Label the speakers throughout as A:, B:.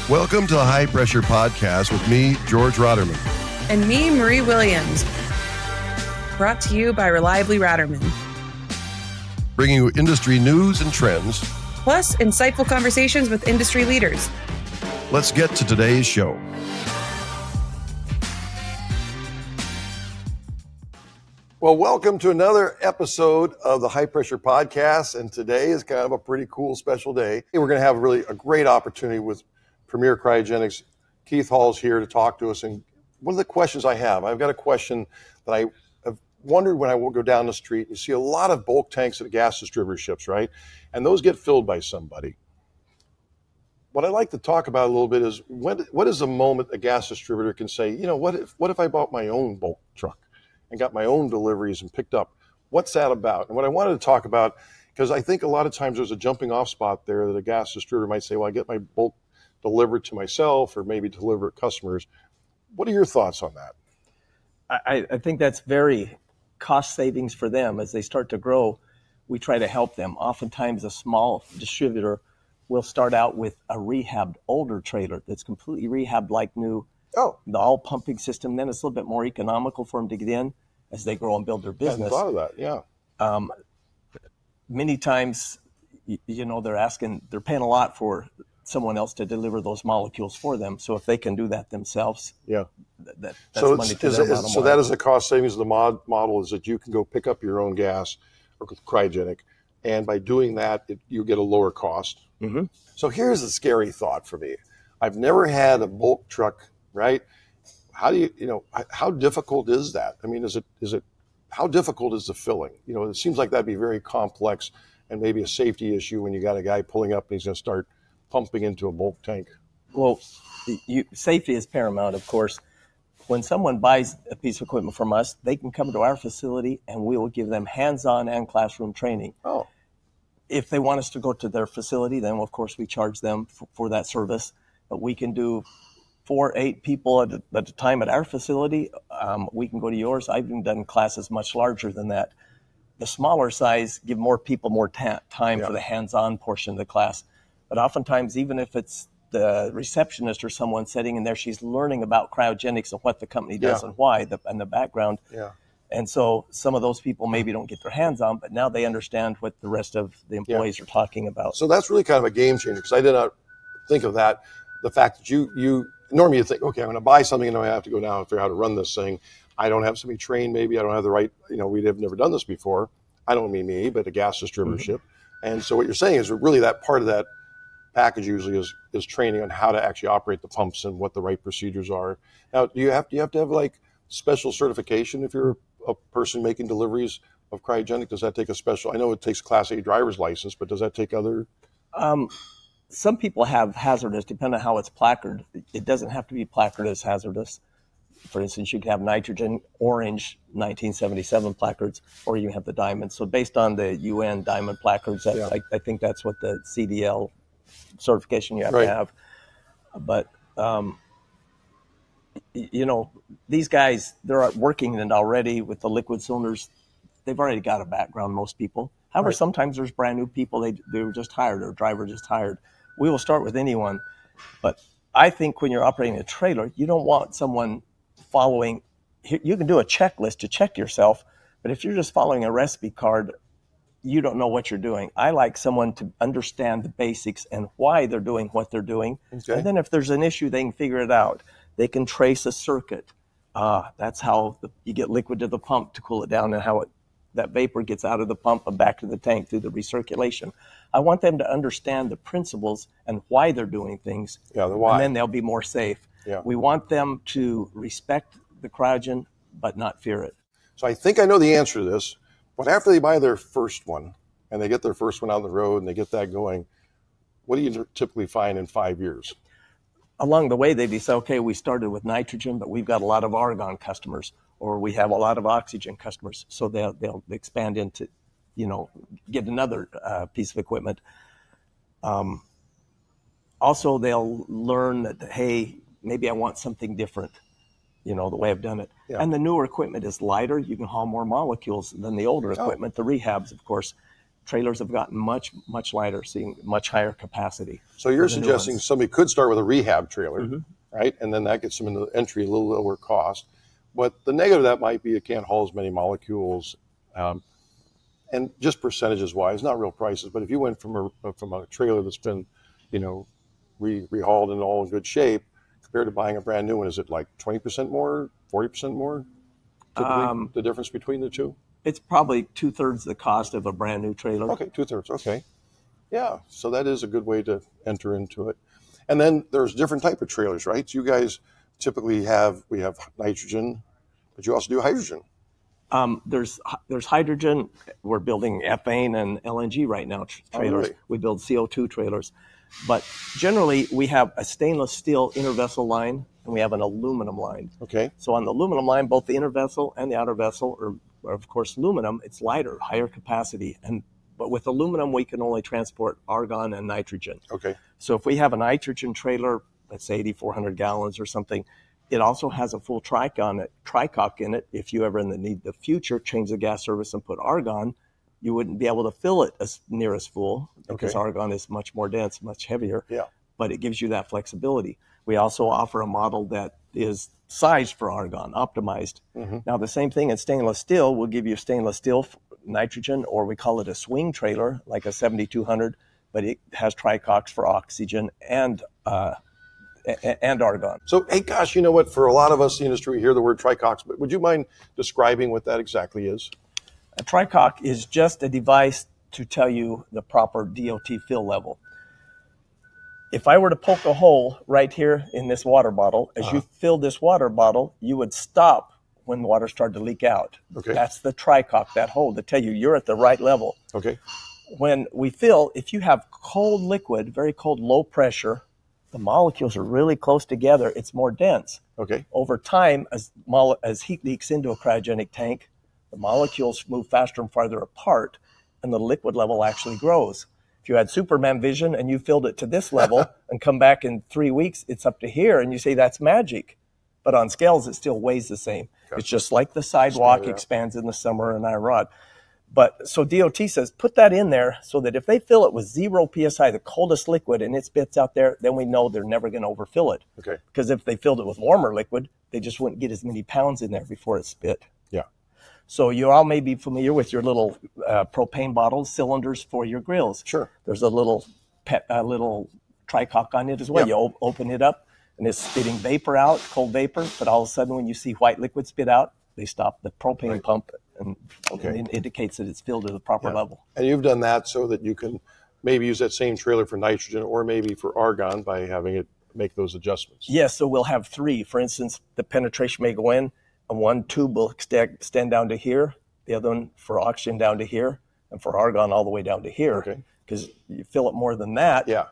A: Welcome to the High Pressure Podcast with me, George Rotterman.
B: And me, Marie Williams. Brought to you by Reliably Ratterman.
A: Bringing you industry news and trends.
B: Plus, insightful conversations with industry leaders.
A: Let's get to today's show. Well, welcome to another episode of the High Pressure Podcast. And today is kind of a pretty cool special day. We're going to have really a great opportunity with Premier Cryogenics. Keith Hall's here to talk to us. And one of the questions I've got a question that I have wondered when I will go down the street. You see a lot of bulk tanks at gas distributor ships, right? And those get filled by somebody. What I'd like to talk about a little bit is what is the moment a gas distributor can say, you know, what if I bought my own bulk truck and got my own deliveries and picked up? What's that about? And what I wanted to talk about, because I think a lot of times there's a jumping off spot there that a gas distributor might say, well, I get my bulk delivered to myself or maybe deliver to customers. What are your thoughts on that?
C: I think that's very cost savings for them. As they start to grow, we try to help them. Oftentimes a small distributor will start out with a rehabbed older trailer that's completely rehabbed like new. The all pumping system. Then it's a little bit more economical for them to get in as they grow and build their business.
A: I thought of that, yeah.
C: Many times, you know, they're paying a lot for someone else to deliver those molecules for them. So if they can do that themselves, that's money to their bottom line.
A: So that is the cost savings of the model, is that you can go pick up your own gas or cryogenic, and by doing that, you get a lower cost.
C: Mm-hmm.
A: So here's a scary thought for me. I've never had a bulk truck, right? How difficult is that? I mean, how difficult is the filling? You know, it seems like that'd be very complex and maybe a safety issue when you got a guy pulling up and he's going to start pumping into a bulk tank.
C: Well, safety is paramount, of course. When someone buys a piece of equipment from us, they can come to our facility and we will give them hands-on and classroom training.
A: Oh.
C: If they want us to go to their facility, then of course we charge them for that service. But we can do 4-8 people at a time at our facility. We can go to yours. I've even done classes much larger than that. The smaller size give more people more time for the hands-on portion of the class. But oftentimes, even if it's the receptionist or someone sitting in there, she's learning about cryogenics and what the company does and why, and the background.
A: Yeah.
C: And so some of those people maybe don't get their hands on, but now they understand what the rest of the employees are talking about.
A: So that's really kind of a game changer, because I did not think of that. The fact that you normally you think, okay, I'm going to buy something and I have to go now and figure out how to run this thing. I don't have somebody trained, maybe I don't have the right, we have never done this before. I don't mean me, but a gas distributorship. Mm-hmm. And so what you're saying is really that part of that package usually is training on how to actually operate the pumps and what the right procedures are. Now, do you have to have like special certification if you're a person making deliveries of cryogenic? Does that take a special? I know it takes Class A driver's license, but does that take other?
C: Some people have hazardous, depending on how it's placarded. It doesn't have to be placarded as hazardous. For instance, you can have nitrogen orange 1977 placards, or you have the diamond. So based on the UN diamond placards, I think that's what the CDL certification you have to have. But these guys, they're working and already with the liquid cylinders. They've already got a background, most people. However, sometimes there's brand new people, they were just hired, or a driver just hired. We will start with anyone. But I think when you're operating a trailer, you don't want someone following. You can do a checklist to check yourself, but if you're just following a recipe card, you don't know what you're doing. I like someone to understand the basics and why they're doing what they're doing. Okay. And then if there's an issue, they can figure it out. They can trace a circuit. That's how you get liquid to the pump to cool it down, and how that vapor gets out of the pump and back to the tank through the recirculation. I want them to understand the principles and why they're doing things.
A: The why.
C: And then they'll be more safe.
A: Yeah.
C: We want them to respect the cryogen, but not fear it.
A: So I think I know the answer to this. But after they buy their first one and they get their first one out on the road and they get that going, what do you typically find in 5 years?
C: Along the way, they decide, okay, we started with nitrogen, but we've got a lot of argon customers, or we have a lot of oxygen customers. So they'll expand into, get another piece of equipment. Also, they'll learn that, hey, maybe I want something different. The way I've done it. Yeah. And the newer equipment is lighter. You can haul more molecules than the older equipment. The rehabs, of course, trailers have gotten much lighter, seeing much higher capacity.
A: So you're
C: for the new
A: suggesting
C: ones.
A: somebody could start with a rehab trailer,
C: Mm-hmm.
A: right? And then that gets them into the entry a little lower cost. But the negative of that might be it can't haul as many molecules. And just percentages wise, not real prices, but if you went from a trailer that's been, you know, rehauled and all in good shape, compared to buying a brand new one, is it like 20% more, 40% more? Typically, the difference between the two?
C: It's probably 2/3 the cost of a brand new trailer.
A: Okay, 2/3. Okay, yeah. So that is a good way to enter into it. And then there's different type of trailers, right? So you guys typically we have nitrogen, but you also do hydrogen.
C: There's hydrogen. We're building ethane and LNG right now trailers.
A: really?
C: We build CO2 trailers, but generally we have a stainless steel inner vessel line and we have an aluminum line.
A: Okay,
C: So on the aluminum line, both the inner vessel and the outer vessel are of course aluminum. It's lighter, higher capacity, but with aluminum we can only transport argon and nitrogen.
A: okay,
C: So if we have a nitrogen trailer, let's say 8,400 gallons or something, it also has a full tricock in it. If you ever in the future change the gas service and put argon, you wouldn't be able to fill it as near as full because
A: Okay.
C: argon is much more dense, much heavier.
A: yeah,
C: But it gives you that flexibility. We also offer a model that is sized for argon, optimized.
A: Mm-hmm.
C: Now the same thing in stainless steel. We'll give you stainless steel nitrogen, or we call it a swing trailer, like a 7200, but it has tricox for oxygen and argon.
A: So, hey, gosh, you know what? For a lot of us in the industry, we hear the word Tricox, but would you mind describing what that exactly is?
C: A tricox is just a device to tell you the proper DOT fill level. If I were to poke a hole right here in this water bottle, as you fill this water bottle, you would stop when the water started to leak out.
A: Okay.
C: That's the tricox, that hole, to tell you you're at the right level.
A: Okay.
C: When we fill, if you have cold liquid, very cold, low pressure, the molecules are really close together, it's more dense.
A: Okay.
C: Over time, as heat leaks into a cryogenic tank, the molecules move faster and farther apart, and the liquid level actually grows. If you had Superman vision and you filled it to this level and come back in 3 weeks, it's up to here, and you say that's magic. But on scales, it still weighs the same.
A: Okay.
C: It's just like the sidewalk
A: Yeah.
C: expands in the summer and iron rod. But so DOT says, put that in there so that if they fill it with 0 PSI, the coldest liquid, and it spits out there, then we know they're never going to overfill it.
A: Okay.
C: Because if they filled it with warmer liquid, they just wouldn't get as many pounds in there before it spit.
A: Yeah.
C: So you all may be familiar with your little propane bottles, cylinders for your grills.
A: Sure.
C: There's a little tricock on it as well.
A: Yeah.
C: You open it up, and it's spitting vapor out, cold vapor. But all of a sudden, when you see white liquid spit out, they stop the propane pump, and
A: Okay.
C: it indicates that it's filled to the proper
A: Yeah.
C: level.
A: And you've done that so that you can maybe use that same trailer for nitrogen or maybe for argon by having it make those adjustments.
C: Yes, so we'll have 3. For instance, the penetration may go in, and one tube will extend down to here, the other one for oxygen down to here, and for argon all the way down to here.
A: Okay.
C: Because you fill it more than that,
A: Yeah.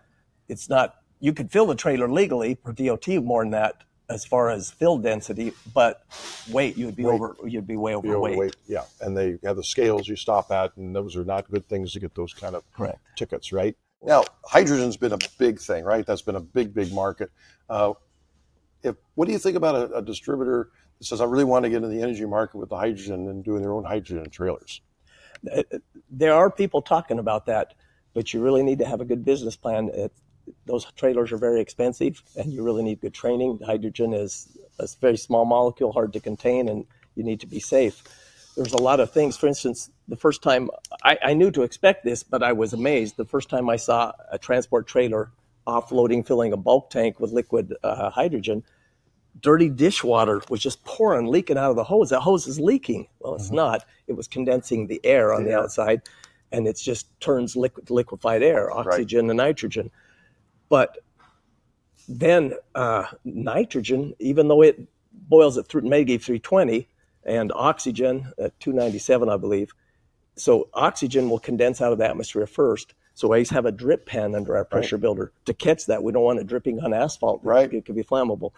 C: it's not, you could fill the trailer legally per DOT more than that as far as fill density, but weight, you'd be way
A: Be
C: overweight.
A: overweight. Yeah. And they have the scales you stop at, and those are not good things to get those kind of
C: Correct.
A: tickets, right? Now, hydrogen's been a big thing, right? That's been a big market. What do you think about a distributor that says, I really want to get into the energy market with the hydrogen and doing their own hydrogen trailers?
C: There are people talking about that, but you really need to have a good business plan. Those trailers are very expensive, and you really need good training. Hydrogen is a very small molecule, hard to contain, and you need to be safe. There's a lot of things. For instance, the first time I knew to expect this, but I was amazed. The first time I saw a transport trailer offloading, filling a bulk tank with liquid hydrogen, dirty dishwater was just pouring, leaking out of the hose. That hose is leaking. Well, it's not. It was condensing the air on the outside, and it just turns liquefied air, oxygen and nitrogen. But then nitrogen, even though it boils at negative 320, and oxygen at 297, I believe. So oxygen will condense out of the atmosphere first. So we always have a drip pan under our pressure builder to catch that. We don't want it dripping on asphalt.
A: Right.
C: It could be flammable.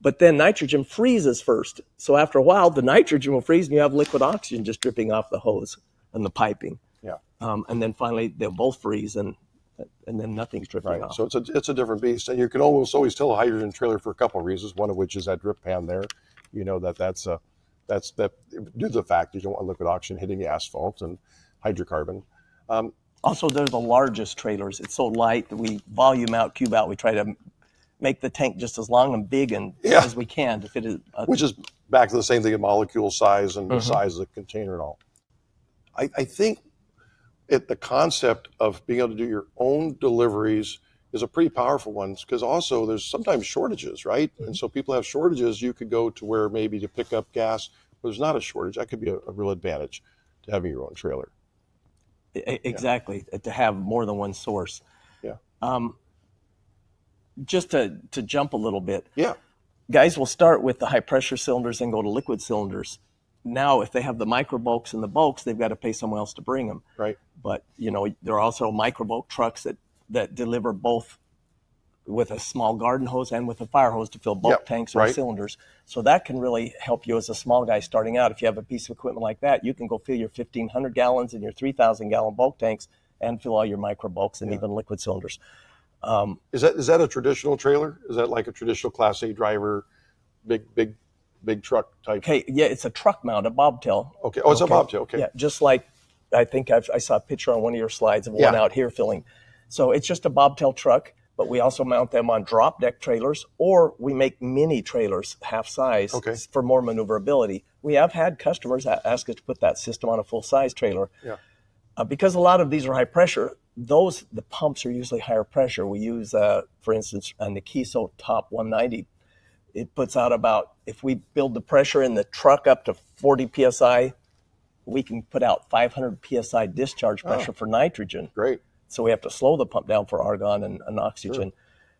C: But then nitrogen freezes first. So after a while, the nitrogen will freeze and you have liquid oxygen just dripping off the hose and the piping.
A: Yeah.
C: And then finally, they'll both freeze and then nothing's dripping
A: Right.
C: off.
A: So it's a different beast. And you can almost always tell a hydrogen trailer for a couple of reasons, one of which is that drip pan there. You know, that's due to the fact you don't want liquid oxygen hitting the asphalt and hydrocarbon.
C: Also, they're the largest trailers. It's so light that we volume out, cube out. We try to make the tank just as long and big and
A: Yeah.
C: as we can to fit it.
A: Which is back to the same thing of molecule size and the size of the container and all. I think the concept of being able to do your own deliveries is a pretty powerful one, because also there's sometimes shortages, right? And so people have shortages. You could go to where maybe to pick up gas where there's not a shortage. That could be a real advantage to having your own trailer.
C: Exactly, to have more than one source.
A: Yeah.
C: Just to jump a little bit.
A: Yeah.
C: Guys will start with the high pressure cylinders and go to liquid cylinders. Now, if they have the micro bulks and the bulks, they've got to pay someone else to bring them.
A: Right.
C: But, there are also micro bulk trucks that deliver both with a small garden hose and with a fire hose to fill bulk tanks or cylinders. So that can really help you as a small guy starting out. If you have a piece of equipment like that, you can go fill your 1,500 gallons and your 3,000 gallon bulk tanks and fill all your micro bulks and even liquid cylinders.
A: Is that a traditional trailer? Is that like a traditional Class A driver, big truck type?
C: Okay, yeah, it's a truck mount, a bobtail.
A: Okay. Oh, it's a bobtail. Okay.
C: Yeah, just like I think I saw a picture on one of your slides of one out here filling. So it's just a bobtail truck, but we also mount them on drop deck trailers, or we make mini trailers half size for more maneuverability. We have had customers ask us to put that system on a full size trailer.
A: Yeah.
C: Because a lot of these are high pressure, the pumps are usually higher pressure. We use, for instance, on the Kiso Top 190, it puts out about, if we build the pressure in the truck up to 40 PSI, we can put out 500 PSI discharge pressure for nitrogen.
A: Great.
C: So we have to slow the pump down for argon and oxygen. Sure.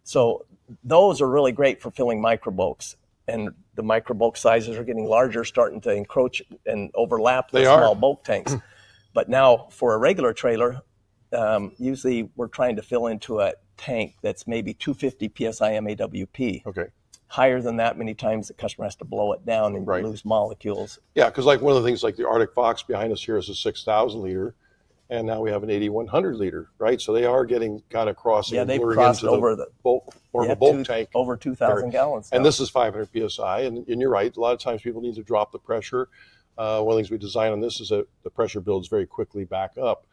C: So those are really great for filling micro bulks. And the micro bulk sizes are getting larger, starting to encroach and overlap the small bulk tanks. But now for a regular trailer, usually we're trying to fill into a tank that's maybe 250 PSI MAWP.
A: Okay.
C: Higher than that, many times the customer has to blow it down and lose molecules.
A: Yeah, because like one of the things, like the Arctic Fox behind us here is a 6,000 liter, and now we have an 8,100 liter, right? So they are getting kind of crossing.
C: Yeah, they've crossed over the
A: bulk, more of a bulk tank.
C: Over 2,000 gallons.
A: And this is 500 PSI, and you're right. A lot of times people need to drop the pressure. One of the things we design on this is that the pressure builds very quickly back up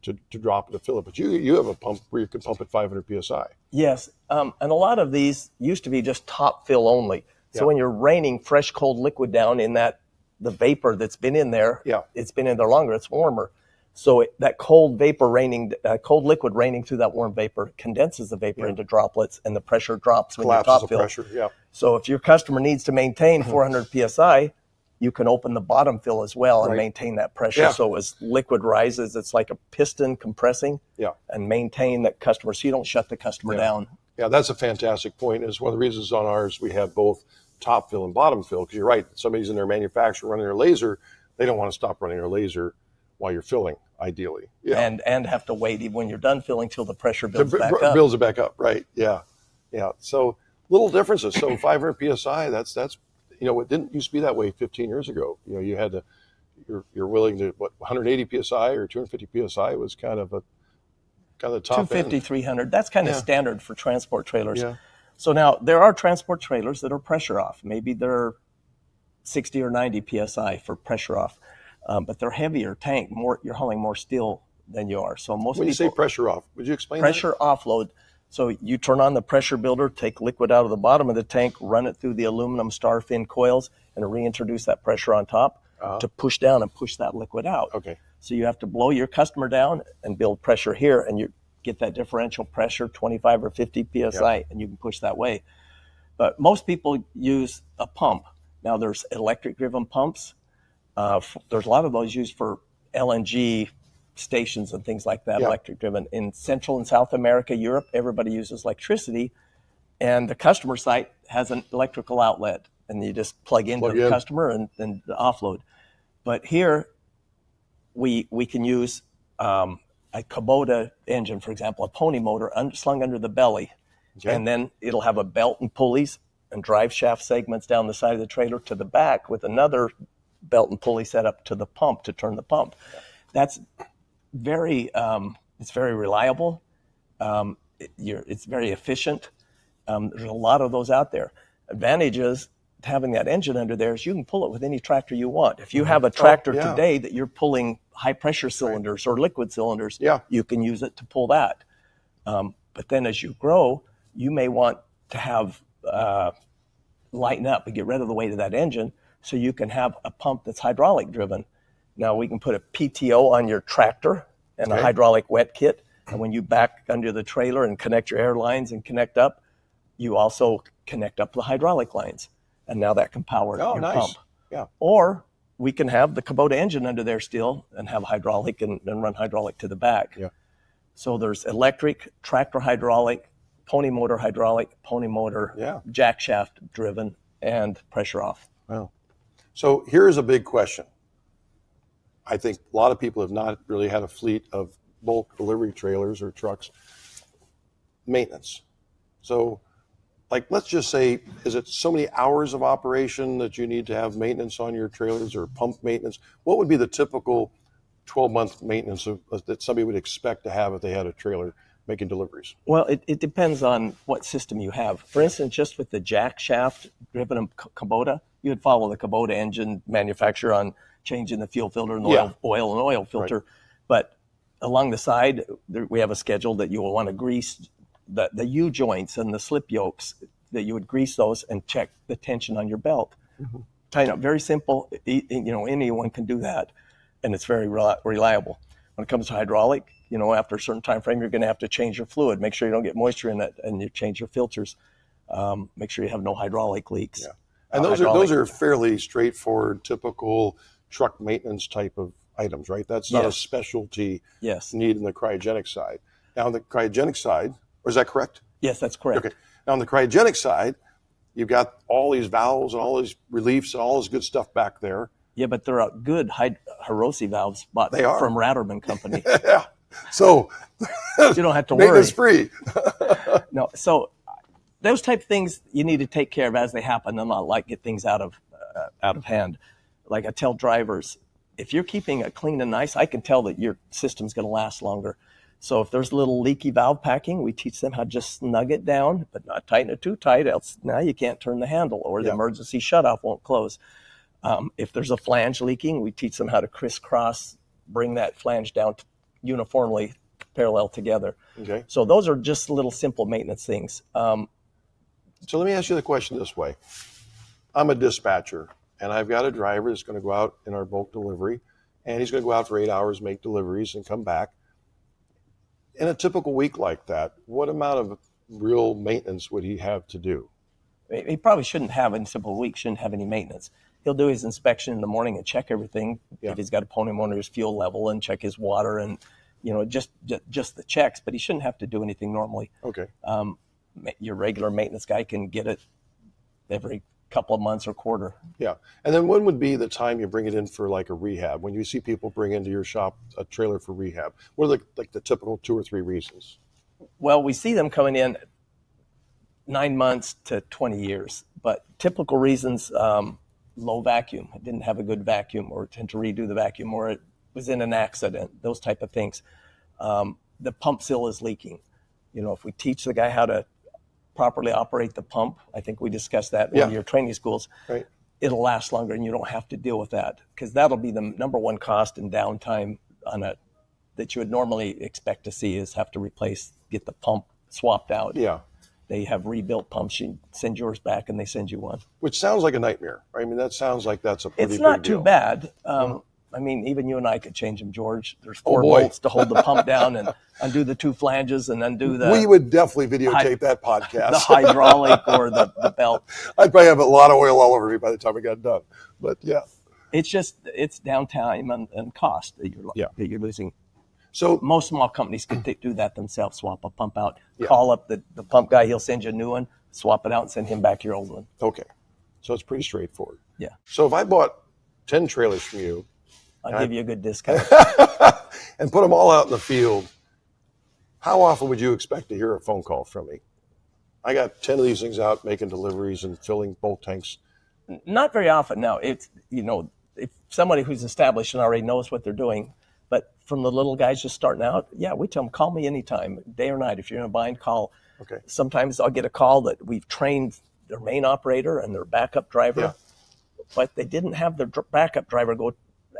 A: to drop it to fill it. But you have a pump where you can pump at 500 PSI.
C: Yes, and a lot of these used to be just top fill only. So when you're raining fresh, cold liquid down in the vapor that's been in there, it's been in there longer, it's warmer. So that cold liquid raining through that warm vapor condenses the vapor into droplets, and the pressure drops when you top fill.
A: Pressure,
C: So if your customer needs to maintain 400 PSI, you can open the bottom fill as well and maintain that pressure. Yeah. So as liquid rises, it's like a piston compressing and maintain that customer, so you don't shut the customer down.
A: Yeah, that's a fantastic point. It's one of the reasons on ours we have both top fill and bottom fill, because you're right. Somebody's in their manufacturer running their laser, they don't want to stop running their laser while you're filling, ideally. Yeah.
C: And have to wait even when you're done filling till the pressure builds back up.
A: Builds it back up, right. Yeah. Yeah. So little differences. So 500 PSI, that's it didn't used to be that way 15 years ago. You had to, you're willing to, 180 PSI or 250 PSI was kind of the top
C: 250, 300. That's kind of standard for transport trailers.
A: Yeah.
C: So now there are transport trailers that are pressure off. Maybe they're 60 or 90 PSI for pressure off. But they're heavier tank. You're hauling more steel than you are. So
A: when you say pressure off, would you explain
C: pressure
A: that?
C: Offload? So you turn on the pressure builder, take liquid out of the bottom of the tank, run it through the aluminum star fin coils, and reintroduce that pressure on top to push down and push that liquid out.
A: Okay.
C: So you have to blow your customer down and build pressure here, and you get that differential pressure, 25 or 50 PSI, and you can push that way. But most people use a pump. Now there's electric-driven pumps. There's a lot of those used for LNG stations and things like that, electric driven. In Central and South America, Europe, everybody uses electricity, and the customer site has an electrical outlet, and you just plug into the customer and offload. But here, we can use a Kubota engine, for example, a pony motor slung under the belly, and then it'll have a belt and pulleys and drive shaft segments down the side of the trailer to the back with another belt and pulley set up to the pump to turn the pump. That's it's very reliable. It's very efficient. There's a lot of those out there. Advantage is having that engine under there is you can pull it with any tractor you want. If you have a tractor today that you're pulling high pressure cylinders or liquid cylinders, you can use it to pull that. But then as you grow, you may want to have lighten up and get rid of the weight of that engine so you can have a pump that's hydraulic driven. Now we can put a PTO on your tractor and a hydraulic wet kit. And when you back under the trailer and connect your air lines and connect up, you also connect up the hydraulic lines. And now that can power your pump.
A: Yeah.
C: Or we can have the Kubota engine under there still and have hydraulic and run hydraulic to the back.
A: Yeah.
C: So there's electric, tractor hydraulic, pony motor hydraulic, pony motor, jack shaft driven, and pressure off.
A: Wow. So here's a big question. I think a lot of people have not really had a fleet of bulk delivery trailers or trucks. Maintenance. So, like, let's just say, is it so many hours of operation that you need to have maintenance on your trailers or pump maintenance? What would be the typical 12-month maintenance that somebody would expect to have if they had a trailer making deliveries?
C: Well, it depends on what system you have. For instance, just with the jack shaft driven Kubota, you would follow the Kubota engine manufacturer on changing the fuel filter and the oil filter. But along the side, we have a schedule that you will want to grease the U-joints and the slip yokes, that you would grease those and check the tension on your belt. Tighten up, very simple. Anyone can do that, and it's very reliable. When it comes to hydraulic, after a certain time frame, you're going to have to change your fluid. Make sure you don't get moisture in it, and you change your filters. Make sure you have no hydraulic leaks.
A: Yeah. And those are fairly straightforward, typical truck maintenance type of items, right? That's not a specialty need in the cryogenic side. Now, on the cryogenic side, or is that correct?
C: Yes, that's correct.
A: Okay. Now, on the cryogenic side, you've got all these valves and all these reliefs and all this good stuff back there.
C: Yeah, but they're good Hiroshi valves bought from Ratterman Company.
A: Yeah. So
C: you don't have to worry.
A: Maintenance free.
C: No. So those type of things you need to take care of as they happen and not get things out of hand. Like I tell drivers, if you're keeping it clean and nice, I can tell that your system's going to last longer. So if there's a little leaky valve packing, we teach them how to just snug it down, but not tighten it too tight, else now you can't turn the handle or the emergency shutoff won't close. If there's a flange leaking, we teach them how to crisscross, bring that flange down uniformly parallel together.
A: Okay.
C: So those are just little simple maintenance things.
A: So let me ask you the question this way. I'm a dispatcher, and I've got a driver that's going to go out in our bulk delivery, and he's going to go out for 8 hours, make deliveries, and come back. In a typical week like that, what amount of real maintenance would he have to do?
C: He probably shouldn't have, in a simple week, shouldn't have any maintenance. He'll do his inspection in the morning and check everything. If he's got a pony motor, his fuel level, and check his water, and just the checks. But he shouldn't have to do anything normally.
A: Okay.
C: Your regular maintenance guy can get it every couple of months or quarter.
A: Yeah. And then when would be the time you bring it in for like a rehab? When you see people bring into your shop a trailer for rehab, what are the typical 2 or 3 reasons?
C: Well, we see them coming in 9 months to 20 years, but typical reasons, low vacuum. It didn't have a good vacuum, or tend to redo the vacuum, or it was in an accident, those type of things. The pump seal is leaking. If we teach the guy how to properly operate the pump, I think we discussed that in your training schools, it'll last longer and you don't have to deal with that, because that'll be the number one cost and downtime that you would normally expect to see, is have to get the pump swapped out.
A: Yeah.
C: They have rebuilt pumps. You send yours back and they send you one.
A: Which sounds like a nightmare. I mean, that sounds like that's a pretty big deal.
C: It's not too bad. I mean, even you and I could change them, George. There's 4 bolts to hold the pump down and undo the 2 flanges and undo the...
A: We would definitely videotape that podcast.
C: The hydraulic or the belt.
A: I'd probably have a lot of oil all over me by the time we got done. But yeah.
C: It's downtime and cost that you're losing.
A: So
C: most small companies can do that themselves, swap a pump out, call up the pump guy, he'll send you a new one, swap it out and send him back your old one.
A: Okay. So it's pretty straightforward.
C: Yeah.
A: So if I bought 10 trailers from you,
C: I'll give you a good discount.
A: and put them all out in the field, how often would you expect to hear a phone call from me? I got 10 of these things out making deliveries and filling bulk tanks.
C: Not very often. Now, it's, if somebody who's established and already knows what they're doing, but from the little guys just starting out, we tell them, call me anytime, day or night. If you're in a bind, call.
A: Okay.
C: Sometimes I'll get a call that we've trained their main operator and their backup driver.
A: Yeah.
C: But they didn't have their backup driver go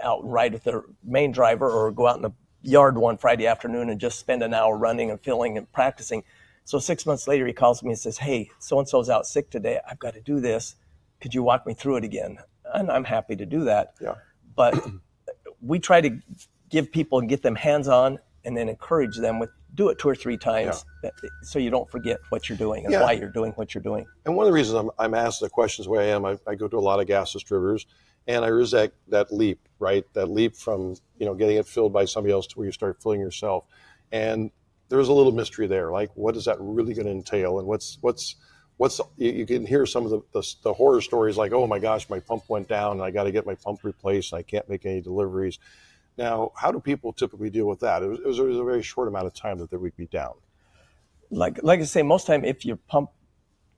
C: out and ride with their main driver or go out in the yard one Friday afternoon and just spend an hour running and filling and practicing. So 6 months later, he calls me and says, hey, so-and-so's out sick today. I've got to do this. Could you walk me through it again? And I'm happy to do that.
A: Yeah.
C: But we try to give people and get them hands-on and then encourage them with do it 2 or 3 times so you don't forget what you're doing and why you're doing what you're doing.
A: And one of the reasons I'm asked the questions the way I am, I go to a lot of gas distributors, and there is that leap, right? That leap from getting it filled by somebody else to where you start filling yourself. And there's a little mystery there, like what is that really going to entail, and what's you can hear some of the horror stories, like, oh my gosh, my pump went down and I got to get my pump replaced and I can't make any deliveries. Now, how do people typically deal with that? It was a very short amount of time that they would be down.
C: Like I say, most time if your pump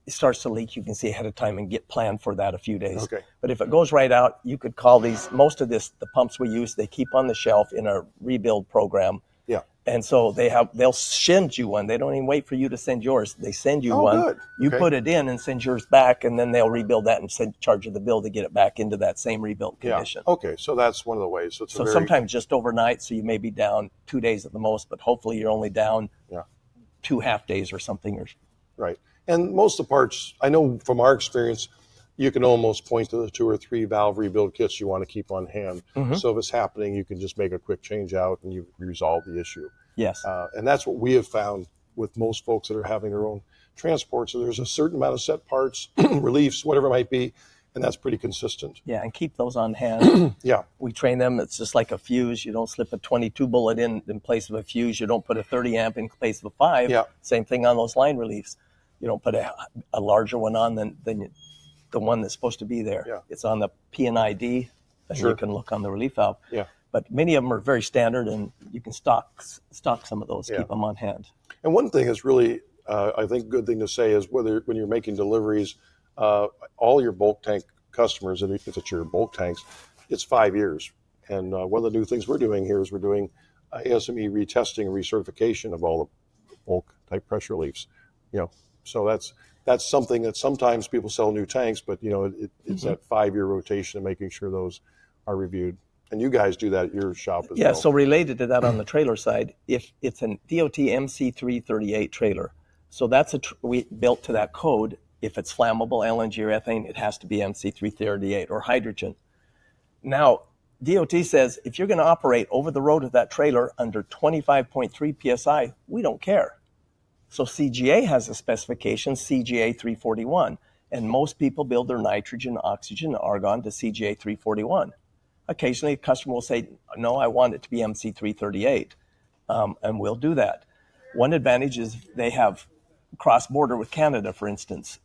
C: starts to leak, you can see ahead of time and get planned for that a few days.
A: Okay.
C: But if it goes right out, you could call these. Most of the pumps we use, they keep on the shelf in a rebuild program.
A: Yeah.
C: And so they'll send you one. They don't even wait for you to send yours. They send you one.
A: Good.
C: You put it in and send yours back, and then they'll rebuild that and charge you the bill to get it back into that same rebuilt condition.
A: Yeah. Okay. So that's one of the ways. So
C: sometimes just overnight, so you may be down 2 days at the most, but hopefully you're only down 2 half days or something.
A: Right. And most of the parts, I know from our experience, you can almost point to the 2 or 3 valve rebuild kits you want to keep on hand. Mm-hmm. So if it's happening, you can just make a quick change out and you resolve the issue.
C: Yes.
A: And that's what we have found with most folks that are having their own transport. So there's a certain amount of set parts, reliefs, whatever it might be, and that's pretty consistent.
C: Yeah, and keep those on hand.
A: Yeah.
C: We train them. It's just like a fuse. You don't slip a 22 bullet in place of a fuse. You don't put a 30 amp in place of a 5.
A: Yeah.
C: Same thing on those line reliefs. You don't put a larger one on than the one that's supposed to be there.
A: Yeah.
C: It's on the P&ID, and you can look on the relief valve.
A: Yeah.
C: But many of them are very standard, and you can stock some of those, keep them on hand.
A: And one thing that's really, I think, good thing to say is when you're making deliveries, all your bulk tank customers, and if it's your bulk tanks, it's 5 years. And one of the new things we're doing here is we're doing ASME retesting and recertification of all the bulk type pressure reliefs. So that's something that sometimes people sell new tanks, but it's that 5-year rotation and making sure those are reviewed. And you guys do that at your shop as well.
C: Yeah, so related to that on the trailer side, if it's an DOT MC338 trailer, so that's we built to that code. If it's flammable, LNG or ethane, it has to be MC338 or hydrogen. Now, DOT says if you're going to operate over the road with that trailer under 25.3 PSI, we don't care. So CGA has a specification, CGA 341, and most people build their nitrogen, oxygen, argon to CGA 341. Occasionally, a customer will say, no, I want it to be MC338, and we'll do that. One advantage is they have cross-border with Canada, for instance.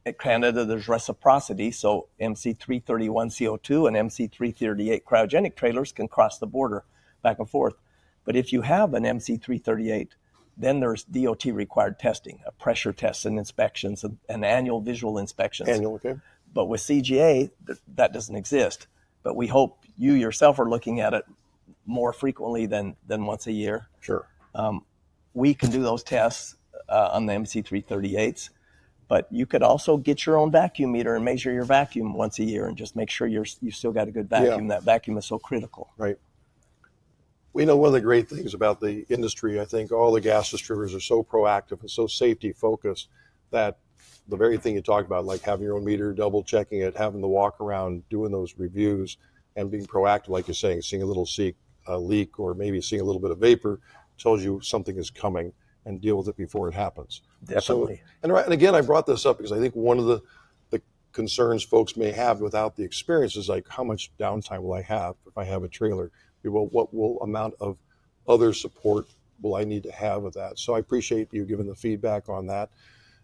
C: At Canada, there's reciprocity, so MC331 CO2 and MC338 cryogenic trailers can cross the border back and forth. But if you have an MC338, then there's DOT required testing, a pressure tests and inspections, and annual visual inspections.
A: Annual, okay.
C: But with CGA, that doesn't exist. But we hope you yourself are looking at it more frequently than once a year.
A: Sure.
C: We can do those tests on the MC338s, but you could also get your own vacuum meter and measure your vacuum once a year and just make sure you still got a good vacuum. Yeah. That vacuum is so critical.
A: Right. We know one of the great things about the industry, I think all the gas distributors are so proactive and so safety focused that the very thing you talked about, like having your own meter, double checking it, having the walk around, doing those reviews, and being proactive, like you're saying, seeing a little leak or maybe seeing a little bit of vapor tells you something is coming, and deal with it before it happens.
C: Definitely.
A: So, and again, I brought this up because I think one of the concerns folks may have without the experience is like, how much downtime will I have if I have a trailer? Well, what amount of other support will I need to have with that? So I appreciate you giving the feedback on that.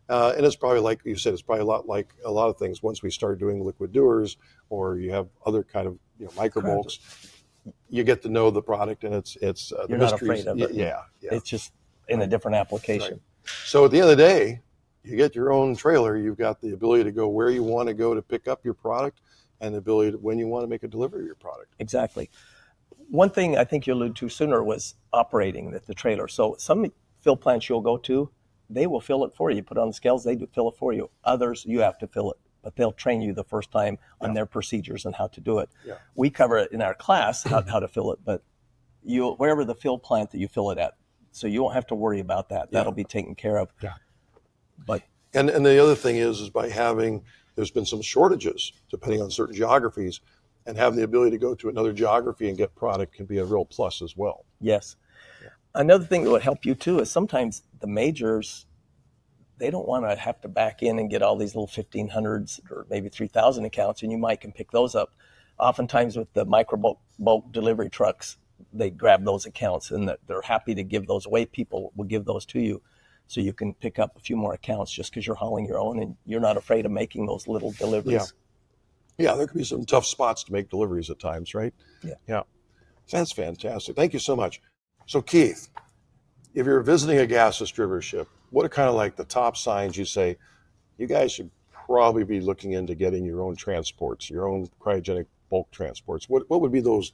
A: And it's probably like you said, it's probably a lot like a lot of things. Once we start doing liquid doers, or you have other kind of micro bulks, you get to know the product, and it's
C: you're not afraid of it.
A: Yeah.
C: It's just in a different application.
A: Right. So at the end of the day, you get your own trailer. You've got the ability to go where you want to go to pick up your product, and the ability to, when you want to make a delivery of your product.
C: Exactly. One thing I think you alluded to sooner was operating the trailer. So some fill plants you'll go to, they will fill it for you. You put it on the scales, they do fill it for you. Others, you have to fill it, but they'll train you the first time on their procedures and how to do it.
A: Yeah.
C: We cover it in our class, how to fill it, but wherever the fill plant that you fill it at, so you won't have to worry about that. That'll be taken care of.
A: Yeah.
C: But
A: and the other thing is by there's been some shortages depending on certain geographies, and having the ability to go to another geography and get product can be a real plus as well.
C: yes. Another thing that would help you too is sometimes the majors, they don't want to have to back in and get all these little 1,500s or maybe 3,000 accounts, and you might can pick those up. Oftentimes with the micro bulk delivery trucks, they grab those accounts and they're happy to give those away. People will give those to you so you can pick up a few more accounts just because you're hauling your own and you're not afraid of making those little deliveries.
A: Yeah, there could be some tough spots to make deliveries at times, right? Yeah. That's fantastic. Thank you so much. So Keith, if you're visiting a gas distributorship, what are kind of like the top signs you say, you guys should probably be looking into getting your own transports, your own cryogenic bulk transports? What would be those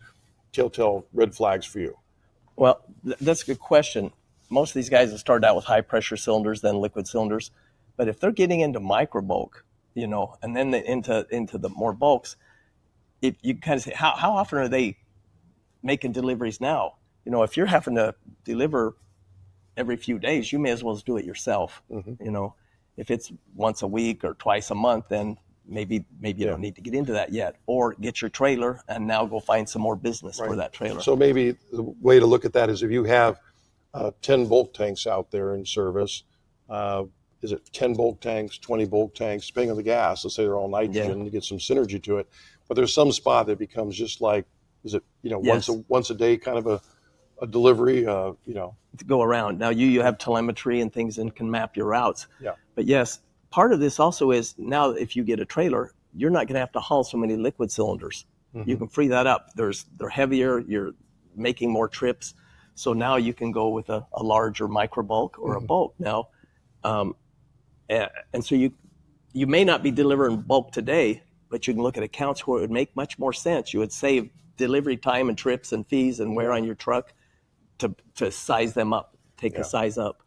A: telltale red flags for you?
C: Well, that's a good question. Most of these guys have started out with high pressure cylinders, then liquid cylinders. But if they're getting into micro bulk, and then into the more bulks, if you kind of say, how often are they making deliveries now? If you're having to deliver every few days, you may as well do it yourself. If it's once a week or twice a month, then maybe you don't need to get into that yet, or get your trailer and now go find some more business for that trailer.
A: So maybe the way to look at that is if you have 10 bulk tanks out there in service, is it 10 bulk tanks, 20 bulk tanks, depending on the gas? Let's say they're all nitrogen, to get some synergy to it. But there's some spot that becomes just like, is it once a day kind of a delivery? To
C: go around. Now you have telemetry and things and can map your routes.
A: Yeah.
C: But yes, part of this also is now if you get a trailer, you're not going to have to haul so many liquid cylinders. You can free that up. They're heavier. You're making more trips. So now you can go with a larger micro bulk or a bulk now. And so you may not be delivering bulk today, but you can look at accounts where it would make much more sense. You would save delivery time and trips and fees and wear on your truck to size them up, take a size up.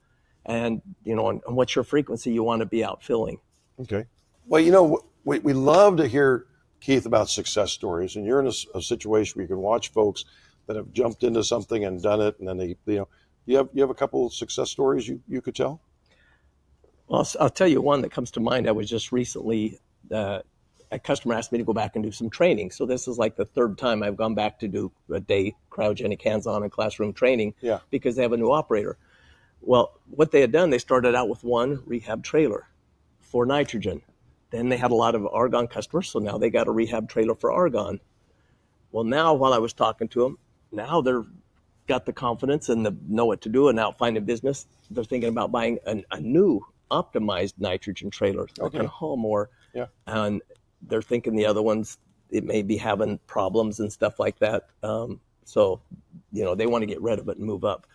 C: And, and what's your frequency you want to be out filling.
A: Okay. Well, we love to hear, Keith, about success stories. And you're in a situation where you can watch folks that have jumped into something and done it. And then you have a couple of success stories you could tell?
C: Well, I'll tell you one that comes to mind. I was just recently, a customer asked me to go back and do some training. So this is like the third time I've gone back to do a day cryogenic hands-on and classroom training because they have a new operator. Well, what they had done, they started out with one rehab trailer for nitrogen. Then they had a lot of argon customers, so now they got a rehab trailer for argon. Well, now while I was talking to them, now they're got the confidence and know what to do and now finding business. They're thinking about buying a new optimized nitrogen trailer that can haul more. Yeah. And they're thinking the other ones, it may be having problems and stuff like that. So, they want to get rid of it and move up.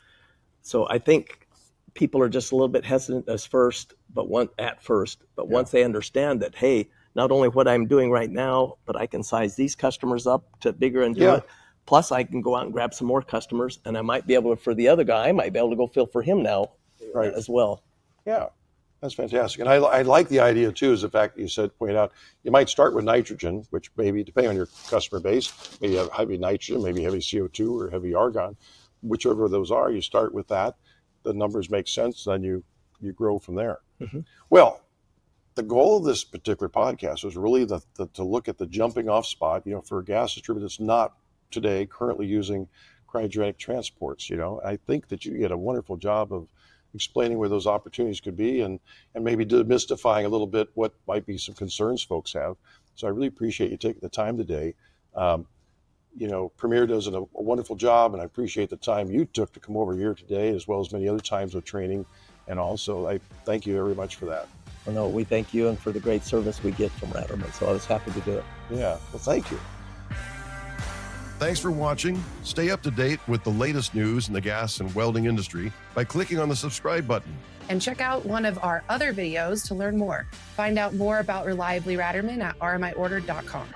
C: So I think people are just a little bit hesitant at first, but once they understand that, hey, not only what I'm doing right now, but I can size these customers up to bigger and do it. Plus I can go out and grab some more customers, and I might be able to, for the other guy, I might be able to go fill for him now as well.
A: Yeah, that's fantastic. And I like the idea too, is the fact that you pointed out, you might start with nitrogen, which maybe, depending on your customer base, maybe have heavy nitrogen, maybe heavy CO2 or heavy argon, whichever of those are, you start with that. The numbers make sense, then you grow from there. Well, the goal of this particular podcast was really to look at the jumping off spot, for a gas distributor that's not today currently using cryogenic transports. I think that you did a wonderful job of explaining where those opportunities could be and maybe demystifying a little bit what might be some concerns folks have. So I really appreciate you taking the time today. Premier does a wonderful job, and I appreciate the time you took to come over here today, as well as many other times with training. And also, I thank you very much for that.
C: Well, no, we thank you and for the great service we get from Ratterman. So I was happy to do it.
A: Yeah, well, thank you. Thanks for watching. Stay up to date with the latest news in the gas and welding industry by clicking on the subscribe button.
B: And check out one of our other videos to learn more. Find out more about Reliably Ratterman at rmiordered.com.